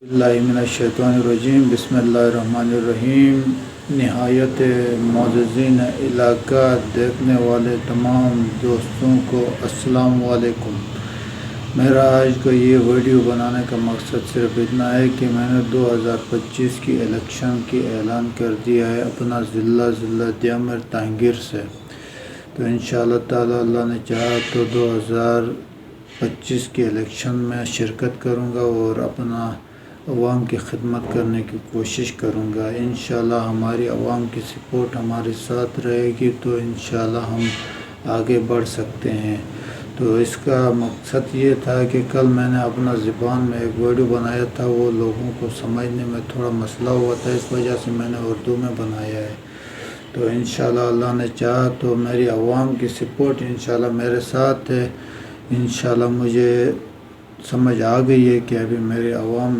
बिस्मिल्लाहिर्रहमानिर्रहीम बिस्मिल्लाहिर्रहमानिर्रहीम। नहायत मुअज़्ज़ज़ीन इलाका देखने वाले तमाम दोस्तों को अस्सलाम वालेकुम। मेरा आज का ये वीडियो बनाने का मकसद सिर्फ इतना है कि मैंने 2025 की इलेक्शन की ऐलान कर दिया है अपना ज़िला दियामर तांगीर से। तो इंशाअल्लाह ताला अल्लाह ने चाहा तो 2025 की इलेक्शन में शिरकत करूँगा और अपना अवाम की खिदमत करने की कोशिश करूँगा। इंशाअल्लाह हमारी अवाम की सपोर्ट हमारे साथ रहेगी तो इंशाअल्लाह हम आगे बढ़ सकते हैं। तो इसका मकसद ये था कि कल मैंने अपना ज़बान में एक वीडियो बनाया था, वो लोगों को समझने में थोड़ा मसला हुआ था, इस वजह से मैंने उर्दू में बनाया है। तो इंशाअल्लाह अल्लाह ने चाहा तो मेरी अवाम की सपोर्ट इंशाअल्लाह मेरे साथ है। इंशाअल्लाह मुझे समझ आ गई है कि अभी मेरे अवाम